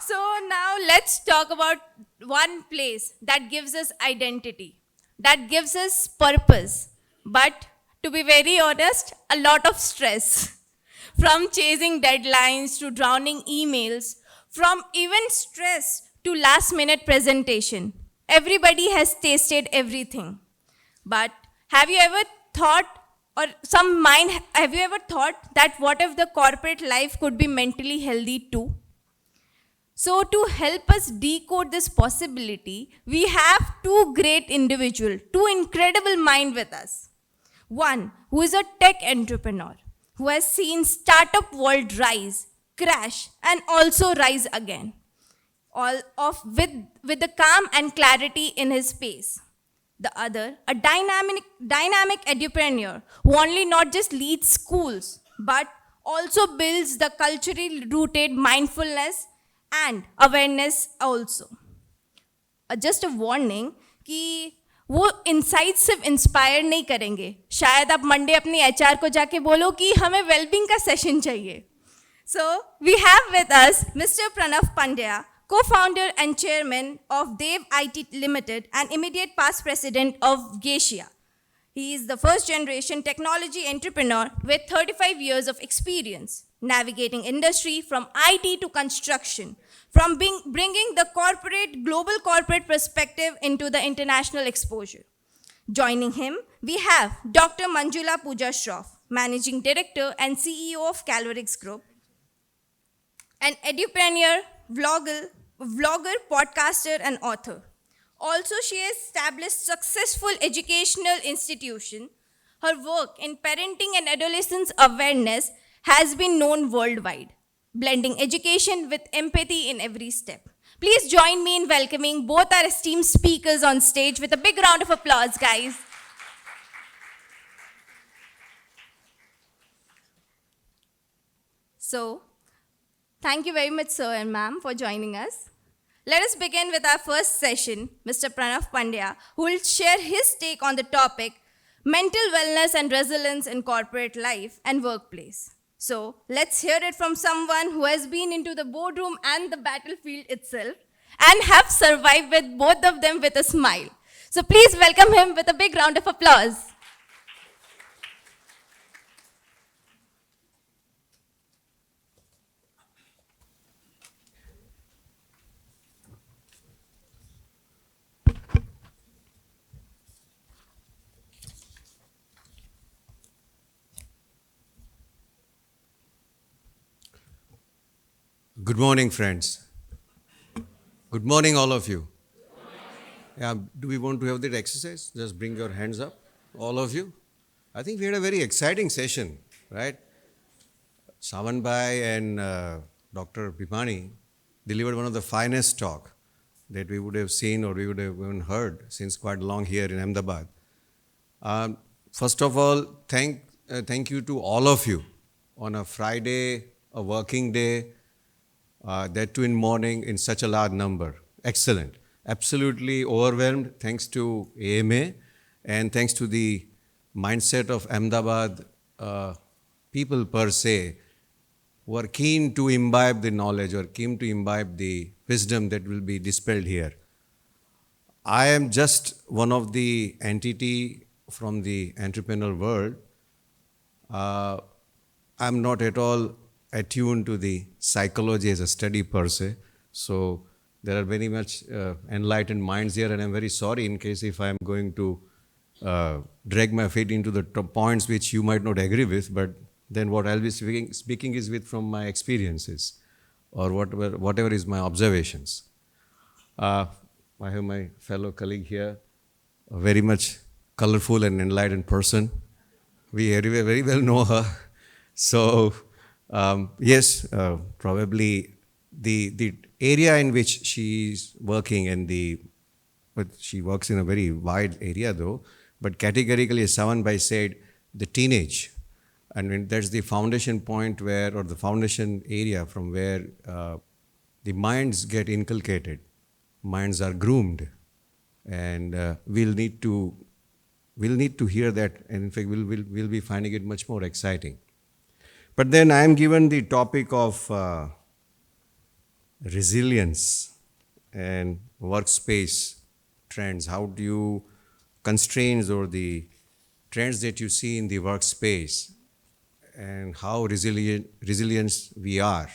So now let's talk about one place that gives us identity, that gives us purpose. But to be very honest, a lot of stress. From chasing deadlines to drowning emails, from even stress to last minute presentation. Everybody has tasted everything. But have you ever thought, or some mind, have you ever thought that what if the corporate life could be mentally healthy too? So, to help us decode this possibility, we have two great individuals, two incredible minds with us. One who is a tech entrepreneur, who has seen startup world rise, crash, and also rise again, all of with the calm and clarity in his pace. The other, a dynamic entrepreneur who only not just leads schools, but also builds the culturally rooted mindfulness and awareness also. Just a warning कि वो insight सिर्फ inspire नहीं करेंगे. शायद आप Monday अपनी HR को जाके बोलो कि हमें वेलबींग का सेशन चाहिए. So we have with us Mr. Pranav Pandya, co-founder and chairman of Dev IT Limited and immediate past president of Geisha. He is the first generation technology entrepreneur with 35 years of experience navigating industry from IT to construction, from bringing the global corporate perspective into the international exposure. Joining him, we have Dr. Manjula Pooja Shroff, managing director and CEO of Calvarix Group, an edupreneur, vlogger, podcaster, and author. Also, she has established successful educational institution. Her work in parenting and adolescence awareness has been known worldwide, blending education with empathy in every step. Please join me in welcoming both our esteemed speakers on stage with a big round of applause, guys. So, thank you very much, sir and ma'am, for joining us. Let us begin with our first session, Mr. Pranav Pandya, who will share his take on the topic, mental wellness and resilience in corporate life and workplace. So let's hear it from someone who has been into the boardroom and the battlefield itself and have survived with both of them with a smile. So please welcome him with a big round of applause. Good morning, friends. Good morning, all of you. Yeah, do we want to have that exercise? Just bring your hands up, all of you. I think we had a very exciting session, right? Savan Bhai and Dr. Bhimani delivered one of the finest talk that we would have seen or we would have even heard since quite long here in Ahmedabad. First of all, thank you to all of you on a Friday, a working day, that too in morning in such a large number. Excellent. Absolutely overwhelmed thanks to AMA and thanks to the mindset of Ahmedabad people per se who are keen to imbibe the knowledge or keen to imbibe the wisdom that will be dispelled here. I am just one of the entity from the entrepreneurial world. I'm not at all attuned to the psychology as a study per se. So there are very much enlightened minds here, and I'm very sorry in case if I'm going to drag my feet into the points which you might not agree with, but then what I'll be speaking is with from my experiences or whatever is my observations. I have my fellow colleague here, a very much colorful and enlightened person. We very well know her. So yes, probably the area in which she's working but she works in a very wide area though, but categorically as Savan Bhai said, the teenage. And that's the foundation point or the foundation area from where the minds get inculcated, minds are groomed, and we'll need to hear that, and in fact we'll be finding it much more exciting. But then I am given the topic of resilience and workspace trends. How do you constraints or the trends that you see in the workspace and how resilience we are.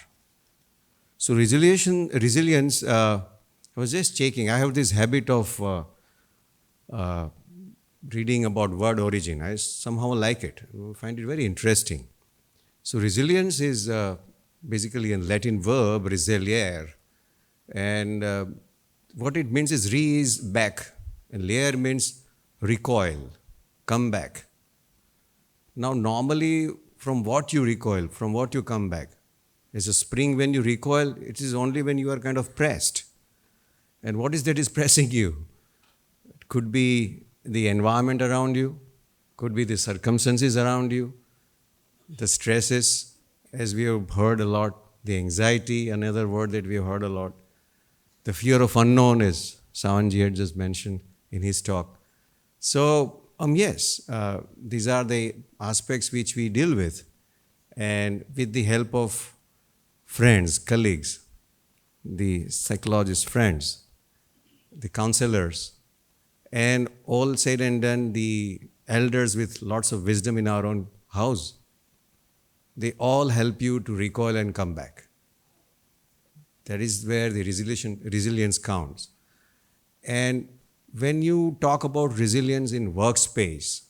So resilience. I was just checking. I have this habit of uh, reading about word origin. I somehow like it. I find it very interesting. So resilience is basically a Latin verb, resiliere, and what it means is re is back, and layer means recoil, come back. Now, normally, from what you recoil, from what you come back, is a spring when you recoil, it is only when you are kind of pressed. And what is that is pressing you? It could be the environment around you, could be the circumstances around you, the stresses, as we have heard a lot, the anxiety, another word that we have heard a lot. The fear of unknown, as Sawanji had just mentioned in his talk. So, yes, these are the aspects which we deal with. And with the help of friends, colleagues, the psychologists, friends, the counselors, and all said and done, the elders with lots of wisdom in our own house, they all help you to recoil and come back. That is where the resilience counts. And when you talk about resilience in workspace,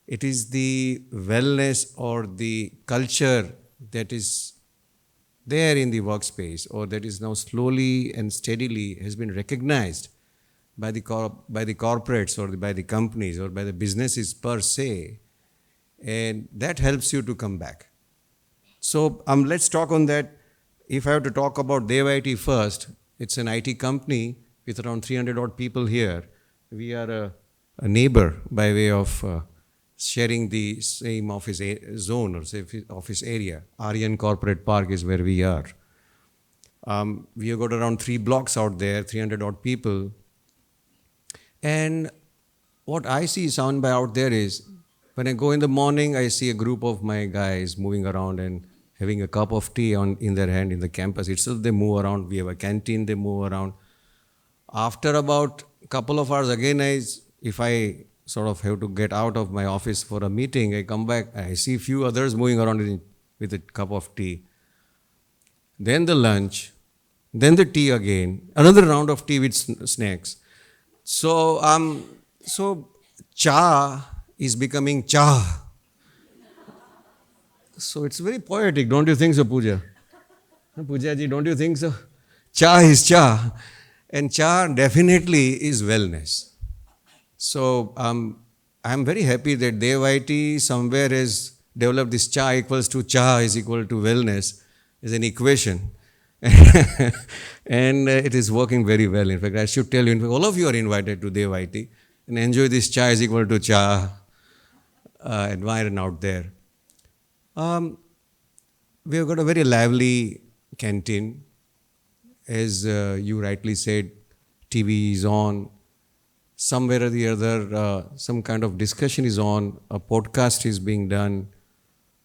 it is the wellness or the culture that is there in the workspace or that is now slowly and steadily has been recognized by the corporates or by the companies or by the businesses per se, and that helps you to come back. So let's talk on that. If I have to talk about Dev IT first, it's an IT company with around 300 odd people here. We are a neighbor by way of sharing the same office zone or say office area. Aryan Corporate Park is where we are. We have got around 3 blocks out there, 300 odd people. And what I see sound by out there is when I go in the morning, I see a group of my guys moving around and having a cup of tea in their hand in the campus itself. They move around. We have a canteen, they move around. After about a couple of hours, again, if I sort of have to get out of my office for a meeting, I come back, I see a few others moving around with a cup of tea. Then the lunch, then the tea again, another round of tea with snacks. So, cha is becoming cha. So it's very poetic, don't you think so, Pooja? Pooja ji, don't you think so? Cha is cha, and cha definitely is wellness. So I'm very happy that Dev IT somewhere has developed this cha equals to cha is equal to wellness as an equation. And it is working very well. In fact, I should tell you, in fact, all of you are invited to Dev IT and enjoy this cha is equal to cha environment out there. We have got a very lively canteen. As you rightly said, TV is on. Somewhere or the other, some kind of discussion is on. A podcast is being done.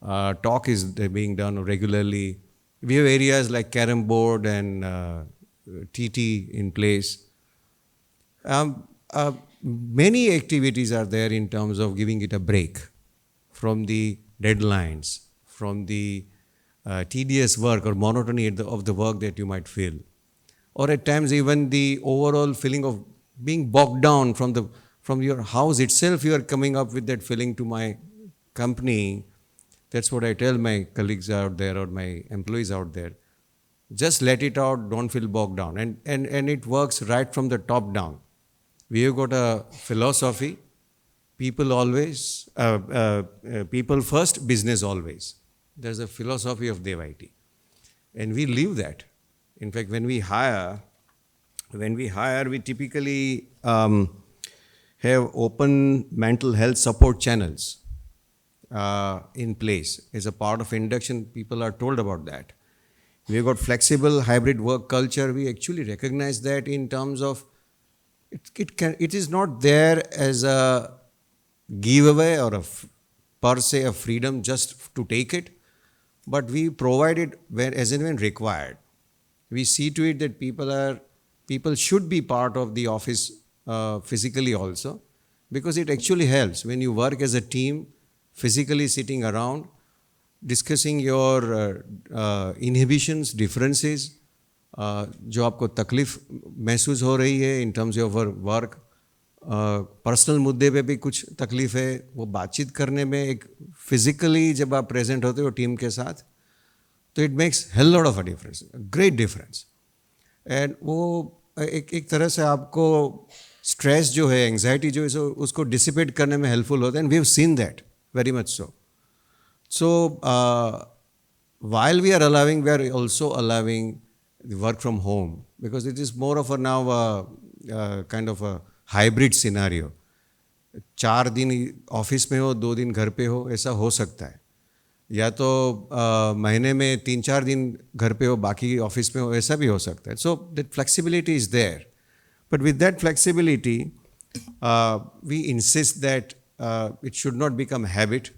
Talk is being done regularly. We have areas like carom board and TT in place. Many activities are there in terms of giving it a break from the deadlines, from the tedious work or monotony of the work that you might feel. Or at times even the overall feeling of being bogged down from your house itself, you are coming up with that feeling to my company. That's what I tell my colleagues out there or my employees out there. Just let it out, don't feel bogged down. And it works right from the top down. We have got a philosophy, people always, people first, business always. There's a philosophy of Dev IT. And we live that. In fact, when we hire, we typically have open mental health support channels in place. As a part of induction, people are told about that. We've got flexible hybrid work culture. We actually recognize that in terms of it is not there as a giveaway or per se a freedom just to take it, but we provide it as and when required. We see to it that people should be part of the office physically also, because it actually helps when you work as a team, physically sitting around, discussing your inhibitions, differences, जो आपको तकलीफ महसूस हो रही है in terms of work, personal मुद्दे पे भी कुछ तकलीफ है, वो बातचीत करने में एक फिजिकली जब आप प्रेजेंट होते हो टीम के साथ, तो it makes hell lot of a difference, great difference. And वो एक तरह से आपको स्ट्रेस जो है, एंग्जाइटी जो है, उसको डिसिपेट करने में हेल्पफुल होता है. And we have seen that very much so. So, while we are allowing, we are also allowing the work from home, because it is more of a now kind of a hybrid scenario. 4 दिन office में हो, 2 दिन घर पे हो, ऐसा हो सकता है. या तो महीने में 3-4 दिन घर पे हो, बाकी ऑफिस में हो, ऐसा भी हो सकता है. So that flexibility is there. But with that flexibility we insist that it should not become habit,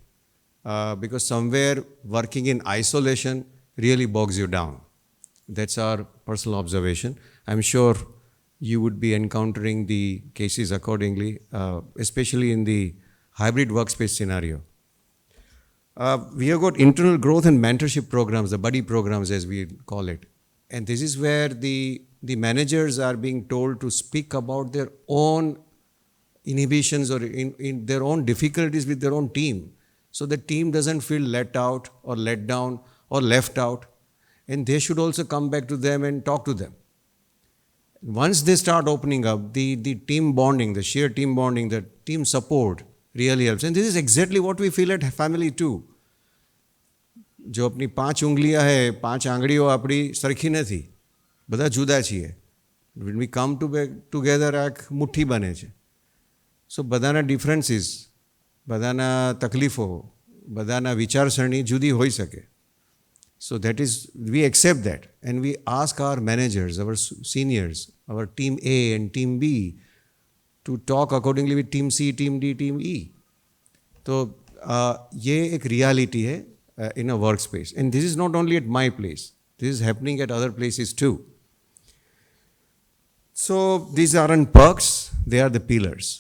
because somewhere working in isolation really bogs you down. That's our personal observation. I'm sure you would be encountering the cases accordingly, especially in the hybrid workspace scenario. We have got internal growth and mentorship programs, the buddy programs as we call it. And this is where the managers are being told to speak about their own inhibitions or in their own difficulties with their own team, so the team doesn't feel let out or let down or left out, and they should also come back to them and talk to them. Once they start opening up, the team bonding, the sheer team bonding, the team support really helps. And this is exactly what we feel at family too. जो अपनी 5 उंगलियां है, 5 आंगળીઓ આપણી સરખી નથી, બધા જુદા છીએ. When we come together એક મુઠ્ઠી બને છે. So બધાના ડિફરન્સીસ, બધાના તકલીફો, બધાના વિચારસરણી જુદી હોઈ શકે. So that is, we accept that, and we ask our managers, our seniors, our team A and team B to talk accordingly with team C, team D, team E. तो ये एक रियलिटी है in a workspace, and this is not only at my place, this is happening at other places too. So these aren't perks, they are the pillars.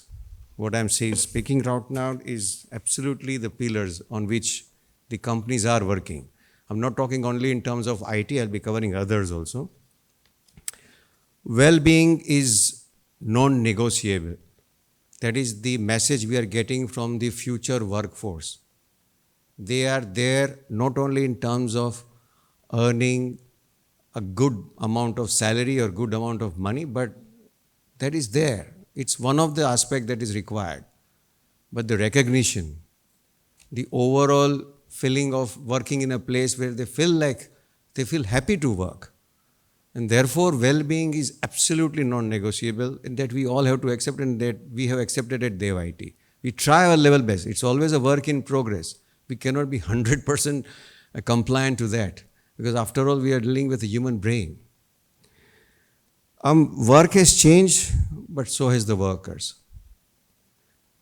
What I'm saying, speaking right now, is absolutely the pillars on which the companies are working. I'm not talking only in terms of IT, I'll be covering others also. Well-being is non-negotiable. That is the message we are getting from the future workforce. They are there not only in terms of earning a good amount of salary or good amount of money, but that is there. It's one of the aspects that is required. But the recognition, the overall feeling of working in a place where they feel happy to work. And therefore, well-being is absolutely non-negotiable, and that we all have to accept, and that we have accepted at Dev IT. We try our level best. It's always a work in progress. We cannot be 100% compliant to that, because after all, we are dealing with a human brain. Work has changed, but so has the workers.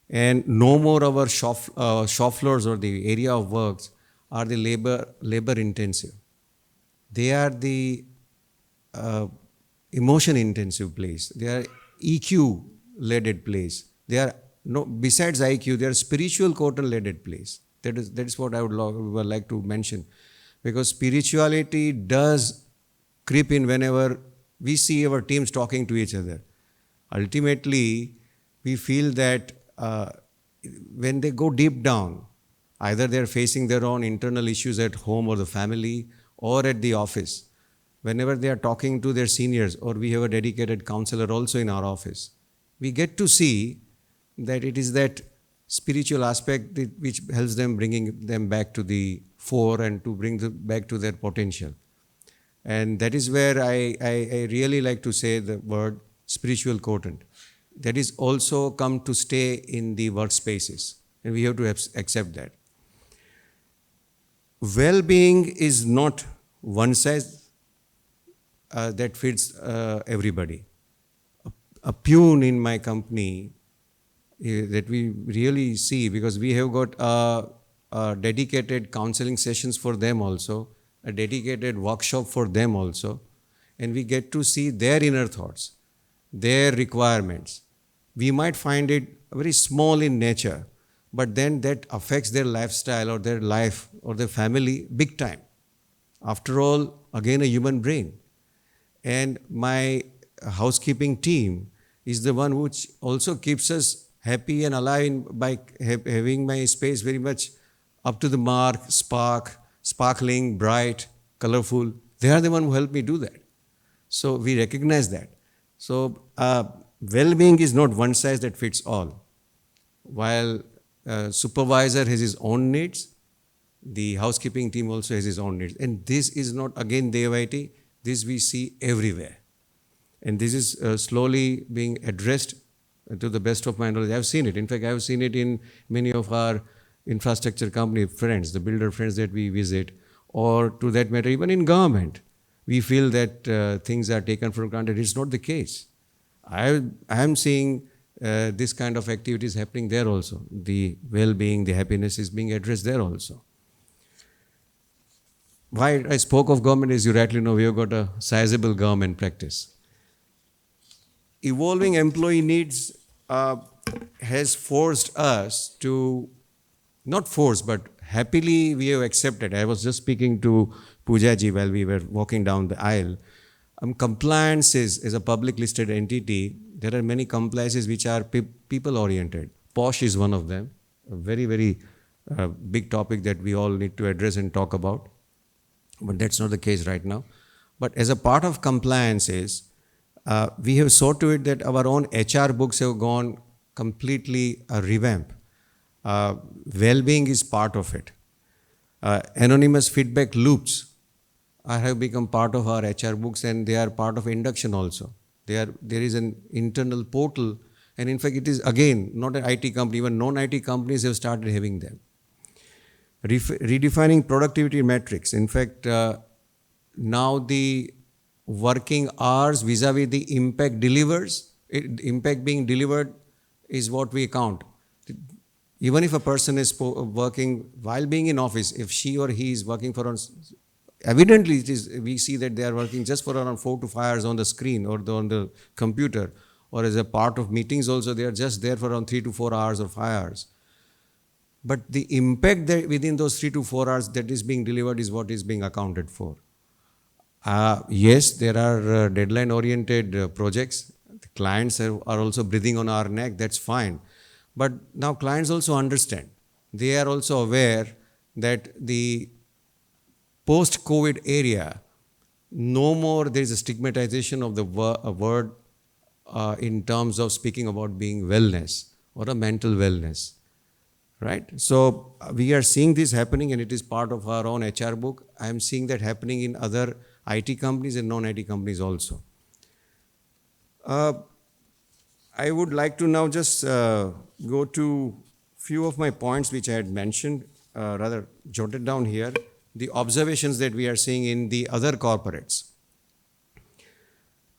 And no more our shop floors or the area of works are the labor intensive. They are the emotion intensive place. They are EQ led place. They are besides IQ, they are spiritual quotient led place. That is what I would like to mention, because spirituality does creep in whenever we see our teams talking to each other. Ultimately, we feel that when they go deep down, either they are facing their own internal issues at home or the family or at the office, whenever they are talking to their seniors, or we have a dedicated counselor also in our office, we get to see that it is that spiritual aspect which helps them, bringing them back to the fore and to bring them back to their potential. And that is where I really like to say the word spiritual quotient. That is also come to stay in the workspaces, and we have to accept that. Well-being is not one size that fits everybody. A pune in my company that we really see, because we have got dedicated counseling sessions for them also, a dedicated workshop for them also, and we get to see their inner thoughts, their requirements. We might find it very small in nature, but then that affects their lifestyle or their life or their family big time. After all, again, a human brain. And my housekeeping team is the one which also keeps us happy and alive by having my space very much up to the mark, sparkling, bright, colorful. They are the one who help me do that. So we recognize that. So well-being is not one size that fits all. While supervisor has his own needs, the housekeeping team also has its own needs. And this is not, again, Devaiti, this we see everywhere. And this is slowly being addressed to the best of my knowledge. I've seen it. In fact, I've seen it in many of our infrastructure company friends, the builder friends that we visit, or to that matter, even in government. We feel that things are taken for granted. It's not the case. I am seeing this kind of activities happening there also. The well-being, the happiness is being addressed there also. Why I spoke of government is, you rightly know, we have got a sizable government practice. Evolving employee needs has forced us to, not forced, but happily we have accepted. I was just speaking to Pooja ji while we were walking down the aisle. Compliance is a public listed entity. There are many compliances which are people oriented. POSH is one of them, a very, very big topic that we all need to address and talk about. But that's not the case right now. But as a part of compliances, we have saw to it that our own HR books have gone completely revamp. Well-being is part of it. Anonymous feedback loops have become part of our HR books, and they are part of induction also. There is an internal portal, and in fact it is again not an IT company, even non-IT companies have started having them. Redefining productivity metrics. In fact, now the working hours vis-a-vis the impact impact being delivered is what we count. Even if a person is working while being in office, if she or he is working for us, evidently we see that they are working just for around 4 to 5 hours on the screen or on the computer, or as a part of meetings also, they are just there for around 3 to 4 hours or 5 hours. But the impact that within those 3 to 4 hours that is being delivered is what is being accounted for. Yes, there are deadline-oriented projects. The clients are also breathing on our neck, that's fine. But now clients also understand. They are also aware that the post-COVID area, no more there is a stigmatization of the word in terms of speaking about being wellness or a mental wellness. Right? So we are seeing this happening, and it is part of our own HR book. I am seeing that happening in other IT companies and non-IT companies also. I would like to now just go to few of my points which I had mentioned, rather jotted down here, the observations that we are seeing in the other corporates.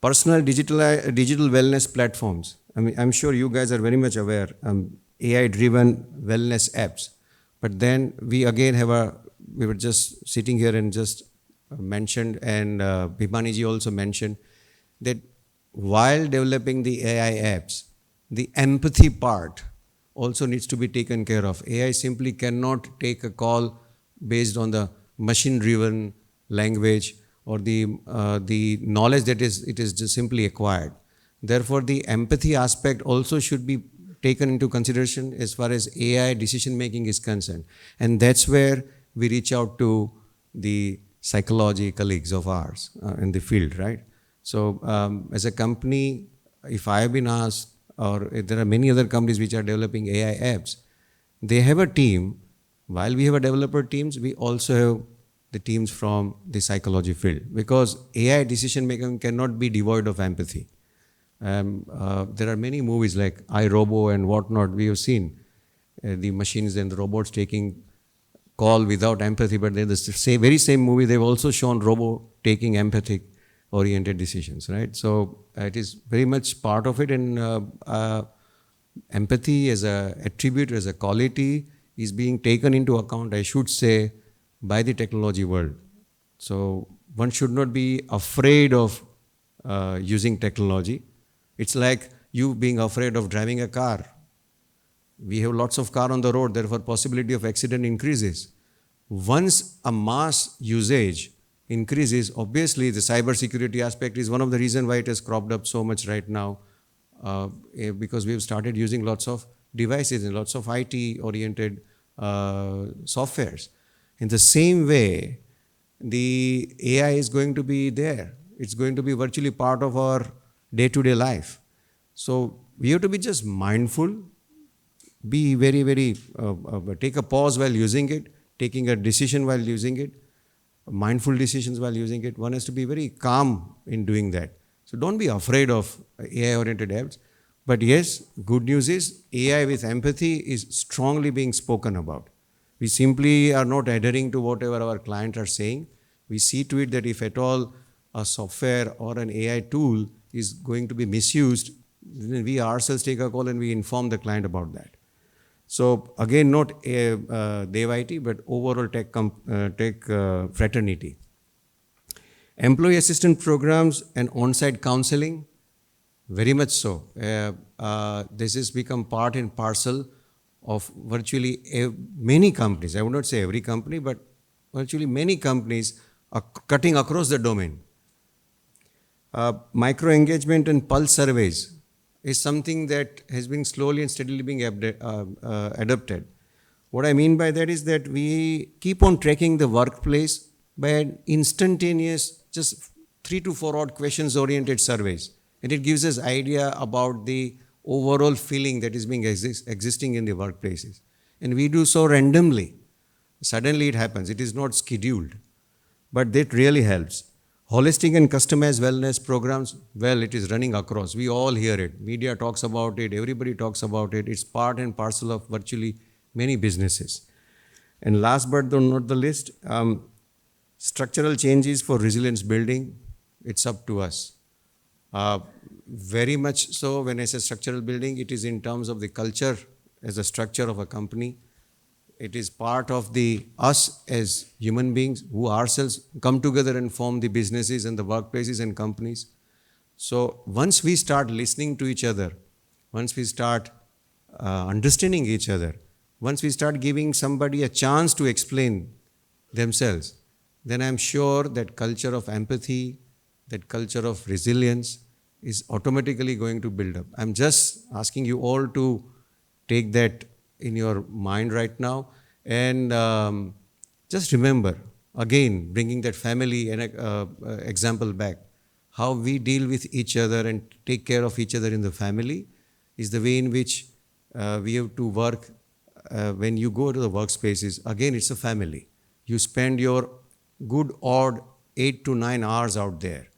Personal digital wellness platforms. I mean, I'm sure you guys are very much aware. AI-driven wellness apps. But then we again we were just sitting here and just mentioned, and Bhimani ji also mentioned, that while developing the AI apps, the empathy part also needs to be taken care of. AI simply cannot take a call based on the machine-driven language or the knowledge that it is just simply acquired. Therefore, the empathy aspect also should be taken into consideration as far as AI decision making is concerned. And that's where we reach out to the psychology colleagues of ours in the field, right? So as a company, if I have been asked, or if there are many other companies which are developing AI apps, they have a team. While we have a developer teams, we also have the teams from the psychology field, because AI decision making cannot be devoid of empathy. There are many movies like iRobo and whatnot. We have seen the machines and the robots taking call without empathy, but then the very same movie, they've also shown robo taking empathic oriented decisions, right? So it is very much part of it, and empathy as a attribute, as a quality is being taken into account, I should say, by the technology world. So one should not be afraid of using technology. It's like you being afraid of driving a car. We have lots of car on the road, therefore possibility of accident increases. Once a mass usage increases, obviously the cyber security aspect is one of the reasons why it has cropped up so much right now, because we've started using lots of devices and lots of IT oriented softwares. In the same way, the AI is going to be there. It's going to be virtually part of our day-to-day life. So we have to be just mindful, be very, very, take a pause while using it, taking a decision while using it, mindful decisions while using it. One has to be very calm in doing that. So don't be afraid of AI-oriented apps. But yes, good news is AI with empathy is strongly being spoken about. We simply are not adhering to whatever our clients are saying. We see to it that if at all a software or an AI tool is going to be misused, then we ourselves take a call and we inform the client about that. So again, not Dev IT, but overall tech fraternity. Employee assistance programs and on-site counseling, very much so. This has become part and parcel of virtually many companies. I would not say every company, but virtually many companies are cutting across the domain. Micro engagement and pulse surveys is something that has been slowly and steadily being adopted. What I mean by that is that we keep on tracking the workplace by an instantaneous, just 3 to 4 odd questions oriented surveys. And it gives us idea about the overall feeling that is being existing in the workplaces. And we do so randomly. Suddenly it happens. It is not scheduled. But that really helps. Holistic and customized wellness programs, well, it is running across. We all hear it. Media talks about it. Everybody talks about it. It's part and parcel of virtually many businesses. And last but not the least, structural changes for resilience building, it's up to us. Very much so, when I say structural building, it is in terms of the culture as a structure of a company. It is part of the us as human beings who ourselves come together and form the businesses and the workplaces and companies. So once we start listening to each other, once we start understanding each other, once we start giving somebody a chance to explain themselves, then I'm sure that culture of empathy, that culture of resilience is automatically going to build up. I'm just asking you all to take that in your mind right now, and just remember, again, bringing that family and example back, how we deal with each other and take care of each other in the family is the way in which we have to work when you go to the workspaces. Again, it's a family. You spend your good odd 8 to 9 hours out there.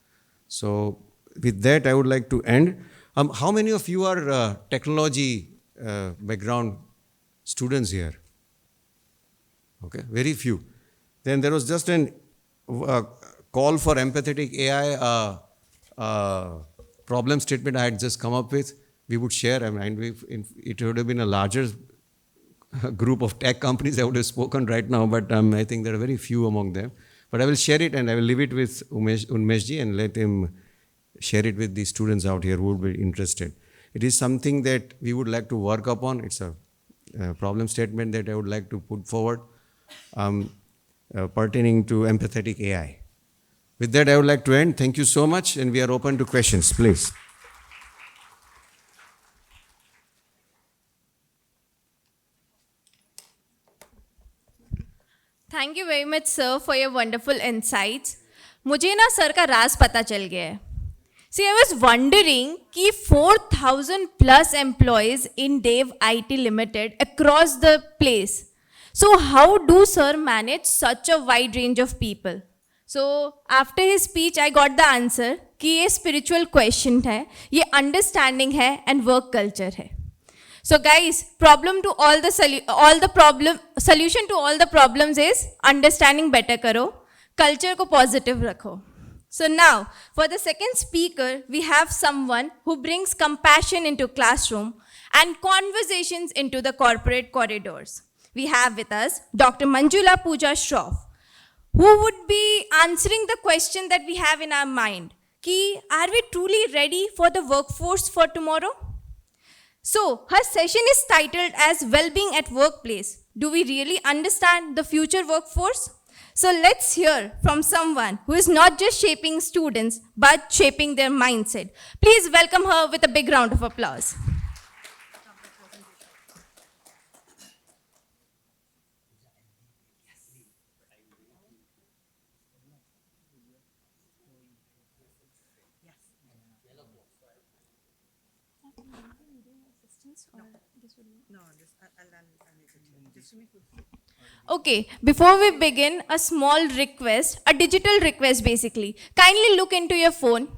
So with that, I would like to end. How many of you are technology background students here? Okay, very few. Then there was just an call for empathetic AI problem statement I had just come up with. We would share. I mean, it would have been a larger group of tech companies I would have spoken right now, but I think there are very few among them. But I will share it and I will leave it with Unmeshji and let him share it with the students out here who would be interested. It is something that we would like to work upon. It's a problem statement that I would like to put forward pertaining to empathetic AI. With that, I would like to end. Thank you so much, and we are open to questions, please. Thank you very much sir for your wonderful insights. मुझे ना sir का राज पता चल गया है. See, I was wondering कि 4,000 plus employees in Dev IT Limited across the place. So how do sir manage such a wide range of people? So after his speech, I got the answer कि ये spiritual question है, ये understanding है and work culture है. So guys, solution to all the problems is understanding better करो, culture को positive रखो. So now, for the second speaker, we have someone who brings compassion into classroom and conversations into the corporate corridors. We have with us Dr. Manjula Pooja Shroff, who would be answering the question that we have in our mind. कि are we truly ready for the workforce for tomorrow? So, her session is titled as Wellbeing at Workplace. Do we really understand the future workforce? So, let's hear from someone who is not just shaping students, but shaping their mindset. Please welcome her with a big round of applause. Okay, before we begin, a small request, a digital request basically. Kindly look into your phone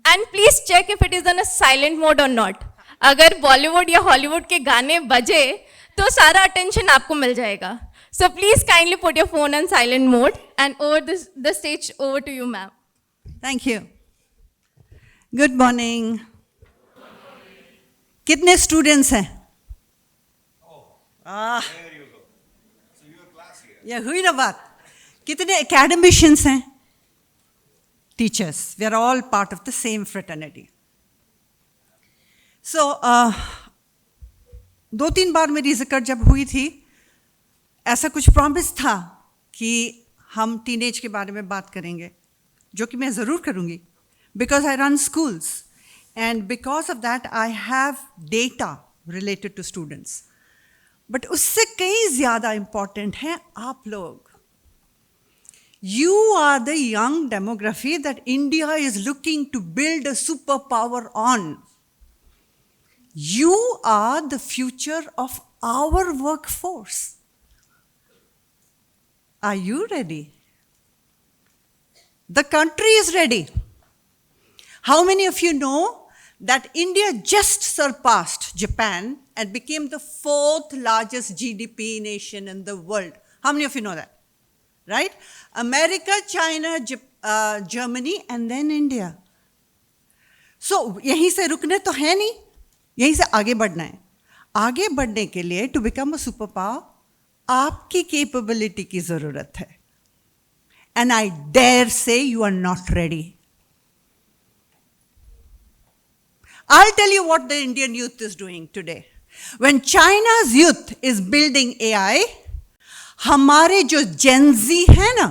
and please check if it is on a silent mode or not. अगर बॉलीवुड या Hollywood के गाने बजे तो सारा attention आपको मिल जाएगा. So please kindly put your phone on silent mode and over the stage over to you, ma'am. Thank you. Good morning. कितने स्टूडेंट्स हैं? There you go. So your class here. ये हुई ना बात. कितने academicians हैं? Teachers. We are all part of the same fraternity. So, 2-3 बार मेरी जिक्र जब हुई थी, ऐसा कुछ प्रॉमिस था कि हम टीनेज के बारे में बात करेंगे, जो कि मैं ज़रूर करूँगी, because I run schools. And because of that, I have data related to students. But उससे कई ज़्यादा important हैं आप लोग. You are the young demography that India is looking to build a superpower on. You are the future of our workforce. Are you ready? The country is ready. How many of you know that India just surpassed Japan and became the 4th largest GDP nation in the world? How many of you know that? Right? America, China, Germany, and then India. So, यहीं से रुकने तो है नहीं, यहीं से आगे बढ़ना है. आगे बढ़ने के लिए to become a superpower, आपकी capability की ज़रूरत है. And I dare say you are not ready. I'll tell you what the Indian youth is doing today. When China's youth is building AI, हमारे जो Gen Z है ना,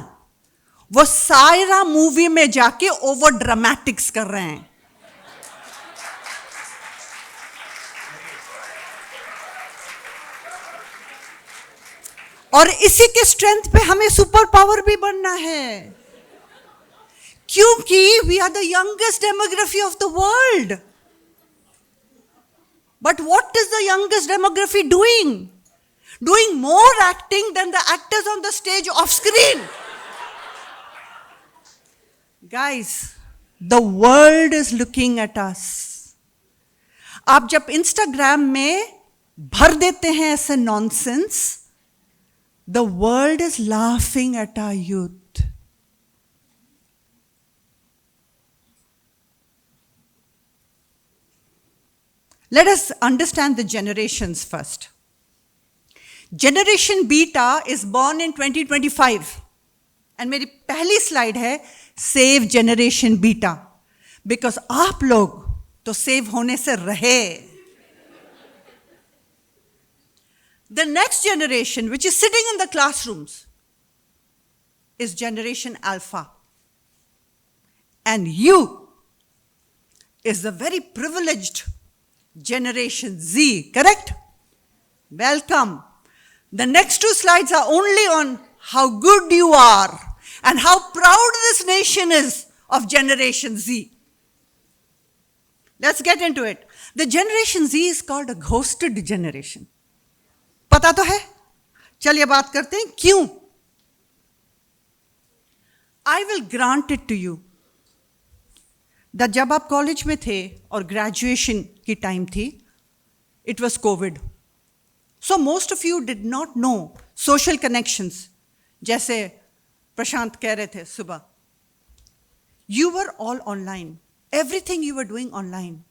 वो Saira movie में जाके ओवर ड्रामेटिक्स कर रहे हैं. और इसी के स्ट्रेंथ पे हमें सुपर पावर भी बनना है, क्योंकि we are the youngest demography of the world. But what is the youngest demography doing? Doing more acting than the actors on the stage off screen. Guys, the world is looking at us. आप जब Instagram में भर देते हैं ऐसे nonsense, the world is laughing at our youth. Let us understand the generations first. Generation Beta is born in 2025. And मेरी पहली slide है Save Generation Beta. Because आप लोग तो save होने से रहे. The next generation, which is sitting in the classrooms, is Generation Alpha. And you is the very privileged Generation Z, correct? Welcome. The next 2 slides are only on how good you are and how proud this nation is of Generation Z. Let's get into it. The Generation Z is called a ghosted generation. पता तो है? चलिए बात करते हैं क्यों? I will grant it to you that जब आप कॉलेज में थे और ग्रेजुएशन की टाइम थी, it was COVID. So most of you did not know social connections, जैसे प्रशांत कह रहे थे सुबह. You were all online. Everything you were doing online.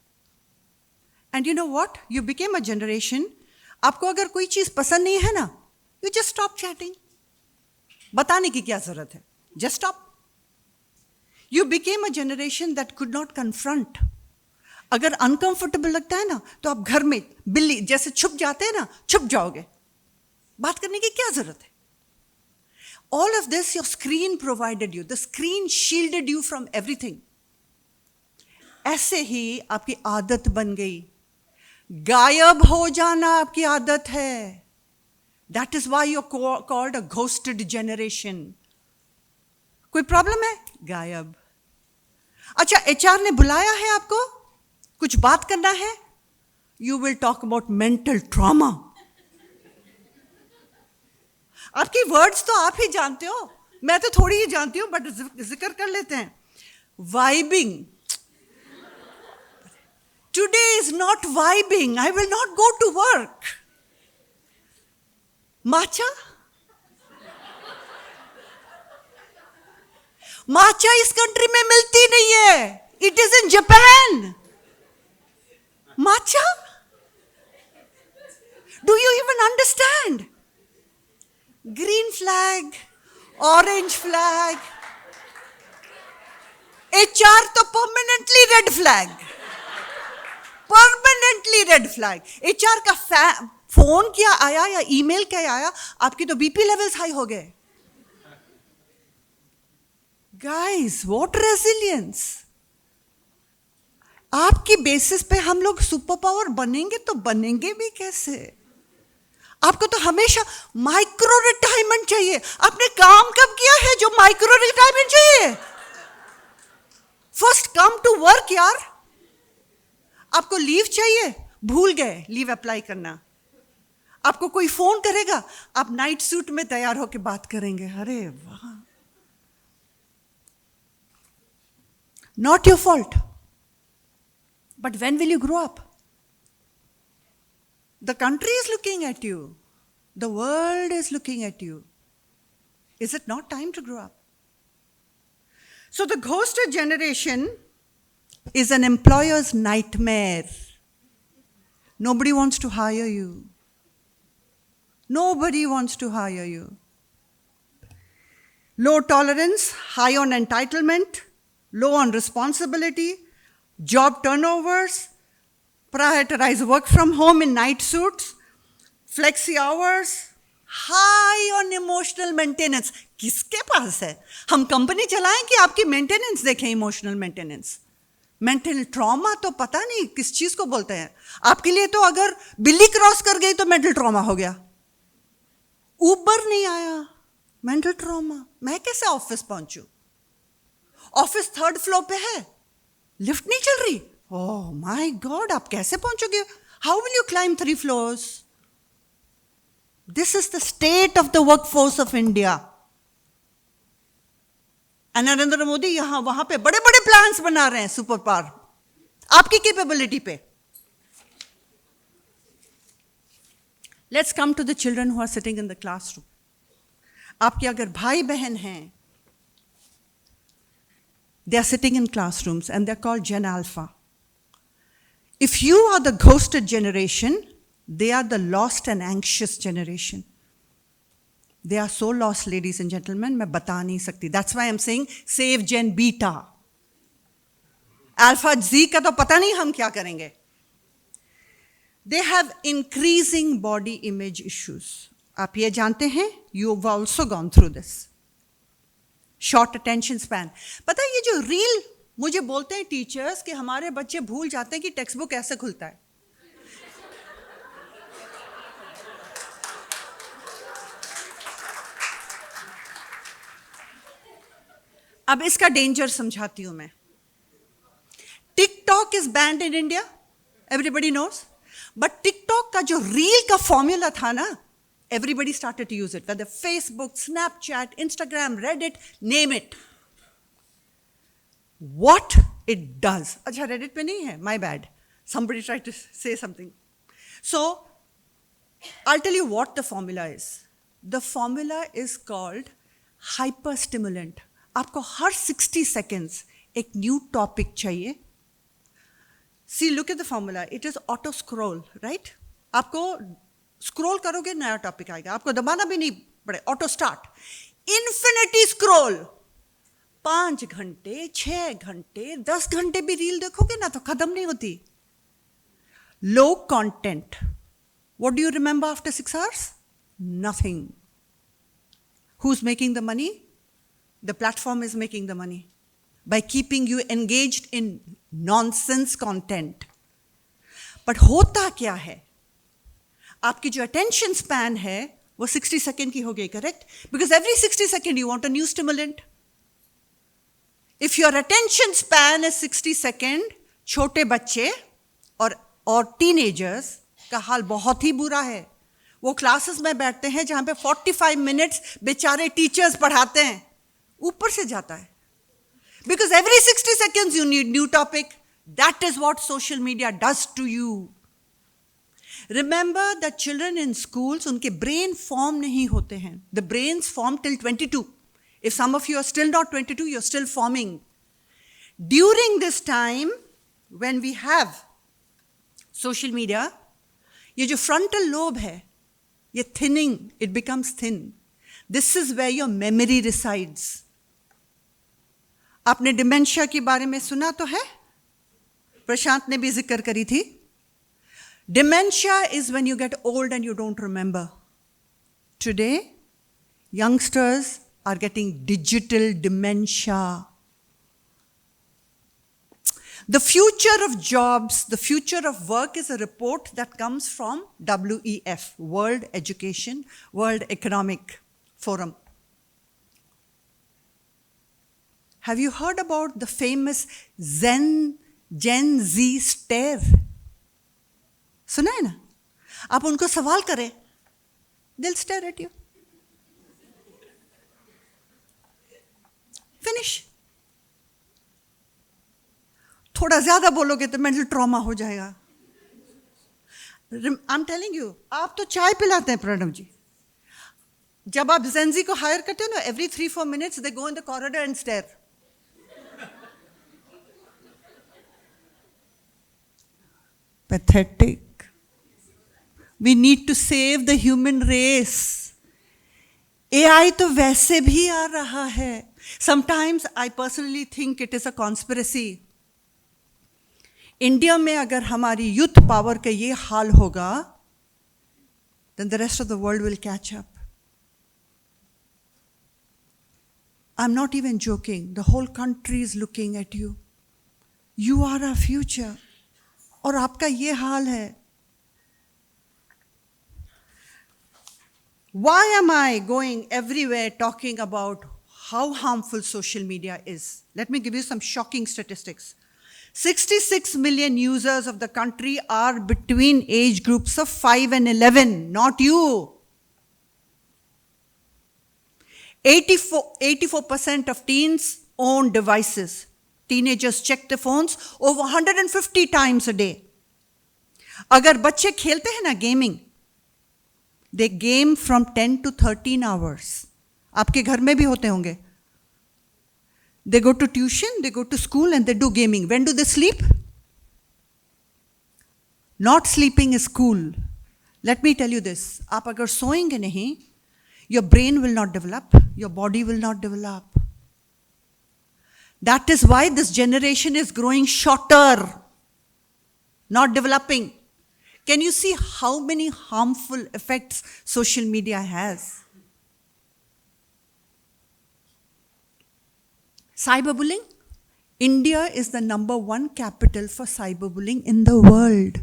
And you know what? You became a generation. आपको अगर कोई चीज पसंद नहीं है ना, you just stop chatting. बताने की क्या जरूरत है? Just stop. You became a generation that could not confront. अगर अनकंफर्टेबल लगता है ना तो आप घर में बिल्ली जैसे छुप जाते हैं ना, छुप जाओगे. बात करने की क्या जरूरत है? All of this your screen provided you. The screen shielded you from everything. ऐसे ही आपकी आदत बन गई. गायब हो जाना आपकी आदत है. That is why you're called a ghosted generation. कोई प्रॉब्लम है? गायब. अच्छा, एचआर ने बुलाया है आपको, कुछ बात करना है. You will talk about mental trauma. आपकी वर्ड्स तो आप ही जानते हो, मैं तो थोड़ी ही जानती हूं, बट जिक्र कर लेते हैं. Vibing. Today is not vibing. I will not go to work. Matcha. Matcha इस कंट्री में मिलती नहीं है. It is in Japan. Matcha. Do you even understand? Green flag, orange flag. HR तो permanently red flag. Permanently red flag. HR का phone क्या आया या ईमेल क्या आया, आपकी तो बीपी लेवल्स हाई हो गए. Guys, what resilience. आपकी बेसिस पे हम लोग सुपर पावर बनेंगे तो बनेंगे भी कैसे? आपको तो हमेशा माइक्रो रिटायरमेंट चाहिए. आपने काम कब किया है जो माइक्रो रिटायरमेंट चाहिए? फर्स्ट कम टू वर्क यार. आपको लीव चाहिए, भूल गए लीव अप्लाई करना. आपको कोई फोन करेगा, आप नाइट सूट में तैयार होकर बात करेंगे. अरे वाह. Not your fault. But when will you grow up? The country is looking at you. The world is looking at you. Is it not time to grow up? So the ghosted generation is an employer's nightmare. Nobody wants to hire you. Nobody wants to hire you. Low tolerance, high on entitlement, low on responsibility, job turnovers, prioritize work from home in night suits, flexi hours, high on emotional maintenance. किसके पास है? हम company चलाएं कि आपकी maintenance देखें? Emotional maintenance. Mental trauma तो पता नहीं किस चीज को बोलते हैं. आपके लिए तो अगर बिल्ली क्रॉस कर गई तो मेंटल ट्रॉमा हो गया. ऊबर नहीं आया, मेंटल ट्रॉमा. मैं कैसे ऑफिस पहुंचू? ऑफिस थर्ड फ्लोर पे है, लिफ्ट नहीं चल रही. ओह माय गॉड, आप कैसे पहुंचोगे? How will you climb 3 floors? This is the state of the workforce of India. Narendra Modi यहां वहां पे बड़े बड़े प्लान्स बना रहे हैं सुपर पावर आपकी कैपेबिलिटी पे. Let's come to the children who are sitting in the classroom. आपके अगर भाई बहन हैं, they are sitting in classrooms and they're called Gen Alpha. If you are the ghosted generation, they are the lost and anxious generation. They are so lost, ladies and gentlemen, मैं बता नहीं सकती. That's why I'm saying save Gen Beta. Alpha Z का तो पता नहीं हम क्या करेंगे. They have increasing body image issues. आप ये जानते हैं? You've also gone through this. Short attention span. पता है ये जो रील मुझे बोलते हैं टीचर्स कि हमारे बच्चे भूल जाते हैं कि टेक्स्ट बुक ऐसे खुलता है. अब इसका डेंजर समझाती हूं मैं. TikTok is banned in India, everybody knows. But TikTok का जो रील का फॉर्मूला था ना, everybody started to use it, whether Facebook, Snapchat, Instagram, Reddit, name it. What it does. अच्छा, Reddit पे नहीं है, my bad. Somebody tried to say something. So, I'll tell you what the formula is. The formula is called hyperstimulant. आपको हर 60 seconds एक new topic चाहिए. See, look at the formula. It is auto scroll, right? आपको scroll करोगे नया topic आएगा, आपको दबाना भी नहीं पड़े. Auto start. Infinity scroll. 5 घंटे, 6 घंटे, 10 घंटे भी रील देखोगे ना तो खत्म नहीं होती. Low content. What do you remember after 6 hours? Nothing. Who's making the money? The platform is making the money by keeping you engaged in nonsense content. But होता क्या है? आपकी जो attention span है वो 60 सेकेंड की हो गई, correct? Because every 60 seconds you want a new stimulant. If your attention span is 60 seconds, छोटे बच्चे और teenagers का हाल बहुत ही बुरा है. वो क्लासेस में बैठते हैं जहां पे 45 मिनट्स बेचारे टीचर्स पढ़ाते हैं, ऊपर से जाता है. Because every 60 seconds you need new topic. That is what social media does to you. Remember that children in schools, उनके brain form नहीं होते हैं. The brains form till 22. If some of you are still not 22, you're still forming. During this time, when we have social media, ये जो frontal lobe है, ये thinning, it becomes thin. This is where your memory resides. आपने dementia के बारे में सुना तो है? प्रशांत ने भी जिक्र करी थी. Dementia is when you get old and you don't remember. Today, youngsters are getting digital dementia. The future of jobs, the future of work is a report that comes from WEF, World Economic Forum. Have you heard about the famous Gen Z stare? सुना है ना? आप उनको सवाल करें, they'll stare at you. Finish. थोड़ा ज्यादा बोलोगे तो मेंटल ट्रॉमा हो जाएगा. I'm telling you, आप तो चाय पिलाते हैं प्रणव जी. जब आप Gen Z को हायर करते हो ना, every 3-4 minutes they go in the corridor and stare. Pathetic. We need to save the human race. AI तो वैसे भी आ रहा है. Sometimes I personally think it is a conspiracy. India में अगर हमारी यूथ पावर का ये हाल होगा, then the rest of the world will catch up. I'm not even joking. The whole country is looking at you. You are our future. और आपका ये हाल है. Why am I going everywhere talking about how harmful social media is? Let me give you some shocking statistics. 66 million users of the country are between age groups of 5 and 11, not you. 84% of teens own devices. Teenagers check their phones over 150 times a day. अगर बच्चे खेलते हैं ना gaming, they game from 10 to 13 hours. आपके घर में भी होते होंगे. They go to tuition, they go to school and they do gaming. When do they sleep? Not sleeping is cool. Let me tell you this. आप अगर सोएंगे नहीं, your brain will not develop, your body will not develop. That is why this generation is growing shorter, not developing. Can you see how many harmful effects social media has? Cyberbullying. India is the /1 capital for cyberbullying in the world.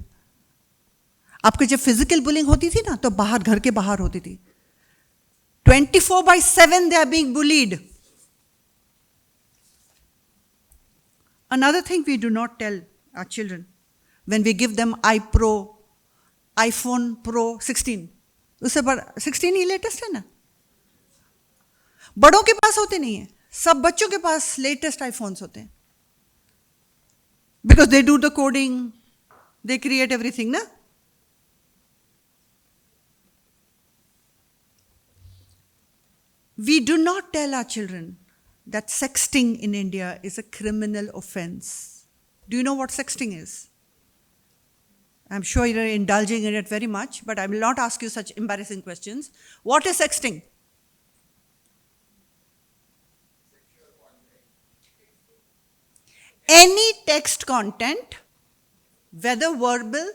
आपको जब physical bullying होती थी ना, तो बाहर, घर के बाहर होती थी. 24/7 they are being bullied. Another thing we do not tell our children when we give them iPhone Pro 16. उससे बड़ा 16 ही लेटेस्ट है ना. बड़ों के पास होते नहीं है, सब बच्चों के पास लेटेस्ट आईफोन्स होते हैं. Because they do the coding, they create everything, na? We do not tell our children that sexting in India is a criminal offense. Do you know what sexting is? I'm sure you're indulging in it very much, but I will not ask you such embarrassing questions. What is sexting? Any text content, whether verbal,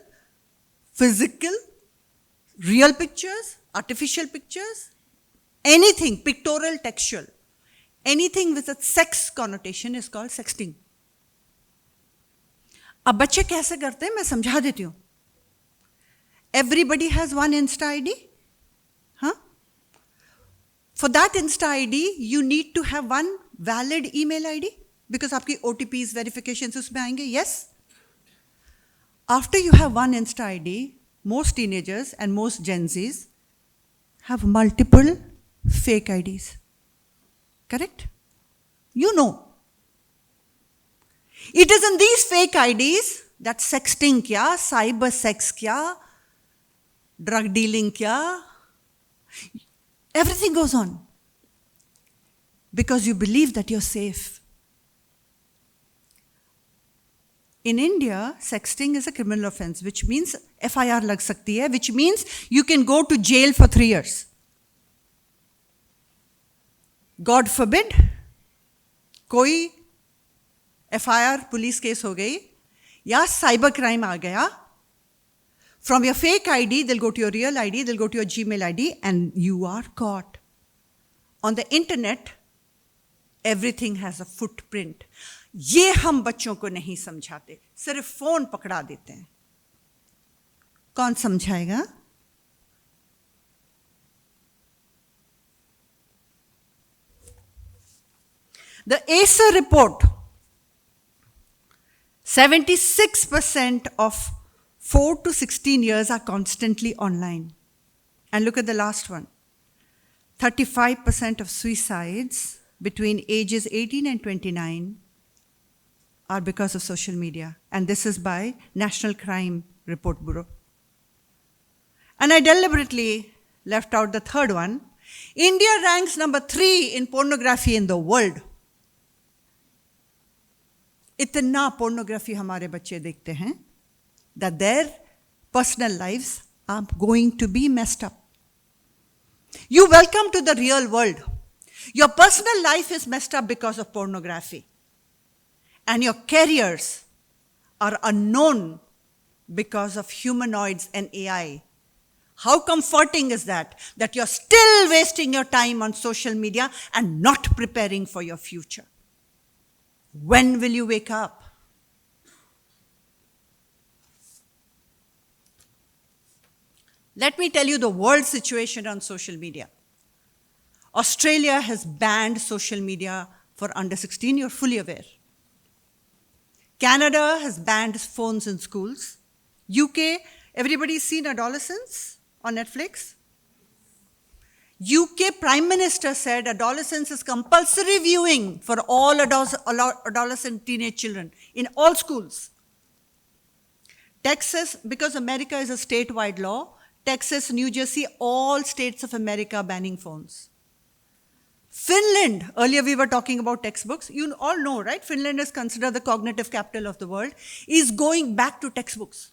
physical, real pictures, artificial pictures, anything, pictorial, textual, anything with a sex connotation is called sexting. अब बच्चे कैसे करते हैं मैं समझा देती हूँ. Everybody has one Insta ID. Huh? For that Insta ID, you need to have one valid email ID because आपकी OTPs, verifications उसमें आएंगे. Yes. After you have one Insta ID, most teenagers and most Gen Zs have multiple fake IDs. Correct? You know. It is in these fake IDs that sexting kya, cyber sex kya, drug dealing kya, everything goes on. Because you believe that you're safe. In India, sexting is a criminal offense, which means FIR lag sakti hai, which means you can go to jail for 3 years. God forbid, कोई FIR police case हो गई या cyber crime आ गया, from your fake ID, they'll go to your real ID, they'll go to your Gmail ID, and you are caught. On the internet, everything has a footprint. ये हम बच्चों को नहीं समझाते, सिर्फ फोन पकड़ा देते हैं. कौन समझाएगा? The ACER report, 76% of 4 to 16 years are constantly online. And look at the last one. 35% of suicides between ages 18 and 29 are because of social media. And this is by National Crime Report Bureau. And I deliberately left out the third one. India ranks number 3 in pornography in the world. इतना pornography हमारे बच्चे देखते हैं that their personal lives are going to be messed up. You welcome to the real world. Your personal life is messed up because of pornography. And your careers are unknown because of humanoids and AI. How comforting is that? That you're still wasting your time on social media and not preparing for your future. When will you wake up? Let me tell you the world situation on social media. Australia has banned social media for under 16, you're fully aware. Canada has banned phones in schools. UK, everybody's seen Adolescence on Netflix? UK Prime Minister said adolescence is compulsory viewing for all adolescent teenage children in all schools. Texas, because America is a statewide law, Texas, New Jersey, all states of America banning phones. Finland, earlier we were talking about textbooks. You all know, right? Finland is considered the cognitive capital of the world, is going back to textbooks.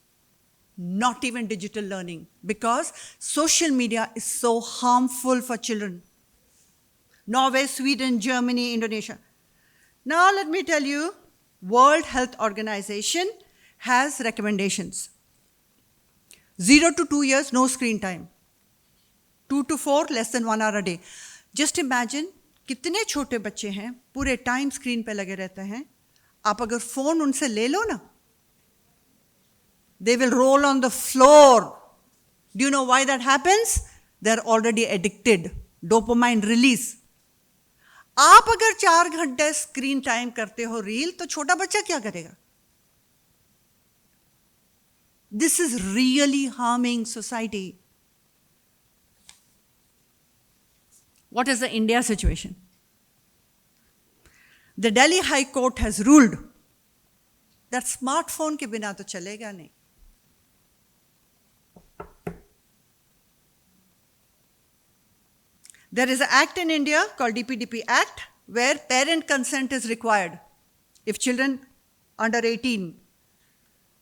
Not even digital learning, because social media is so harmful for children. Norway, Sweden, Germany, Indonesia. Now let me tell you, World Health Organization has recommendations. 0 to 2 years, no screen time. 2 to 4, less than 1 hour a day. Just imagine, कितने छोटे बच्चे हैं, पूरे time screen पे लगे रहते हैं. आप अगर फोन उनसे ले लो ना, they will roll on the floor. Do you know why that happens? They're already addicted. Dopamine release. आप अगर 4 घंटे स्क्रीन टाइम करते हो रील, तो छोटा बच्चा क्या करेगा? This is really harming society. What is the India situation? The Delhi High Court has ruled that smartphone के बिना तो चलेगा नहीं. There is an act in India called DPDP Act where parent consent is required if children under 18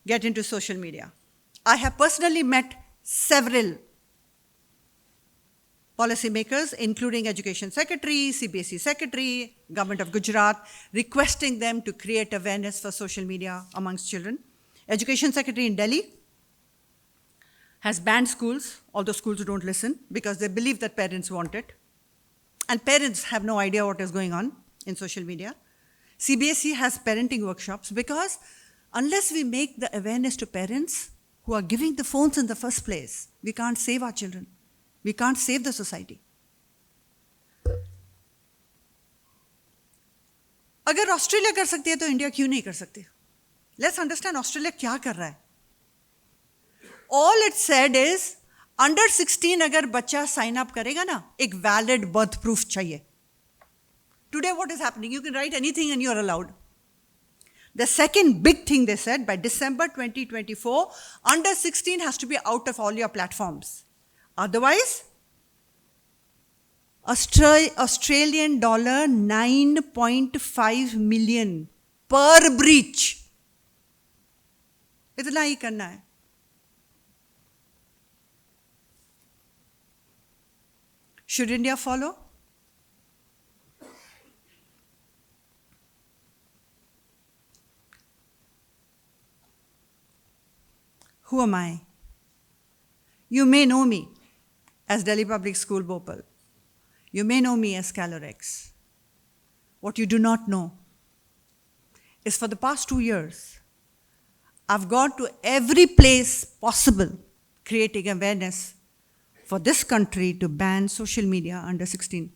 get into social media. I have personally met several policymakers, including Education Secretary, CBSE Secretary, Government of Gujarat, requesting them to create awareness for social media amongst children. Education Secretary in Delhi has banned schools, although schools don't listen, because they believe that parents want it. And parents have no idea what is going on in social media. CBSE has parenting workshops because unless we make the awareness to parents who are giving the phones in the first place, we can't save our children. We can't save the society. अगर Australia कर सकती है तो India क्यों नहीं कर सकती? Let's understand Australia क्या कर रहा है. All it said is under 16 अगर बच्चा sign up करेगा ना, एक valid birth proof चाहिए. Today what is happening? You can write anything and you're allowed. The second big thing they said, by December 2024, under 16 has to be out of all your platforms. Otherwise, Australian dollar 9.5 million per breach. इतना ही करना है. Should India follow? Who am I? You may know me as Delhi Public School Bhopal. You may know me as Calorex. What you do not know is for the past 2 years, I've gone to every place possible creating awareness for this country to ban social media under 16.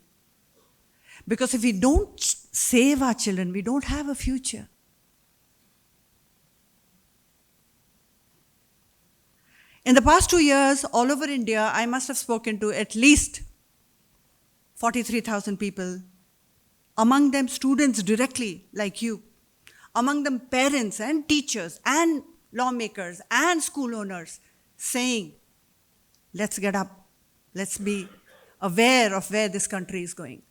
Because if we don't save our children, we don't have a future. In the past 2 years, all over India, I must have spoken to at least 43,000 people, among them students directly, like you, among them parents and teachers and lawmakers and school owners, saying, let's get up, let's be aware of where this country is going.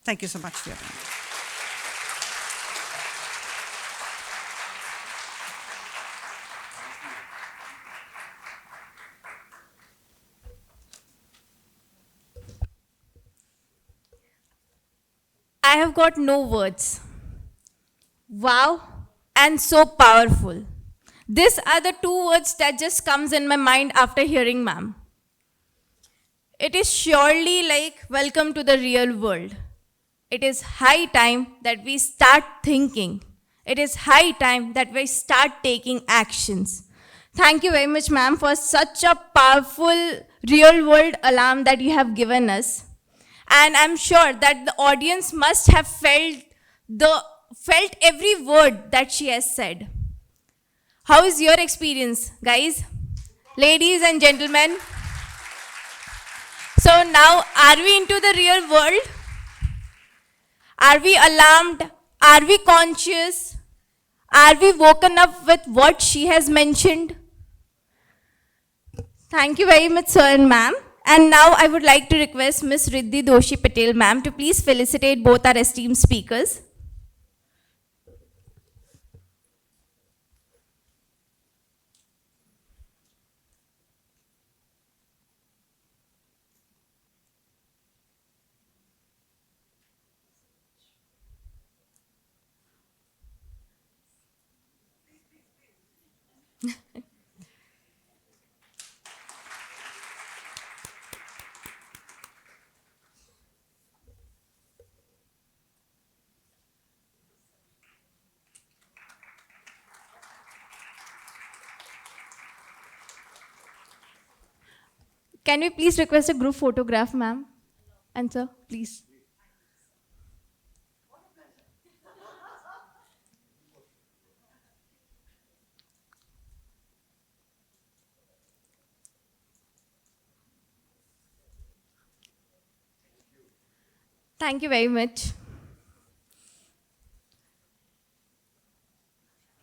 Thank you so much for your time. I have got no words. Wow, and so powerful. These are the 2 words that just comes in my mind after hearing ma'am. It is surely like welcome to the real world. It is high time that we start thinking. It is high time that we start taking actions. Thank you very much, ma'am, for such a powerful real world alarm that you have given us. And I'm sure that the audience must have felt every word that she has said. How is your experience, guys? Ladies and gentlemen. So now, are we into the real world? Are we alarmed? Are we conscious? Are we woken up with what she has mentioned? Thank you very much, sir and ma'am. And now I would like to request Ms. Riddhi Doshi Patel, ma'am, to please felicitate both our esteemed speakers. Can we please request a group photograph, ma'am? And sir, please. Thank you very much.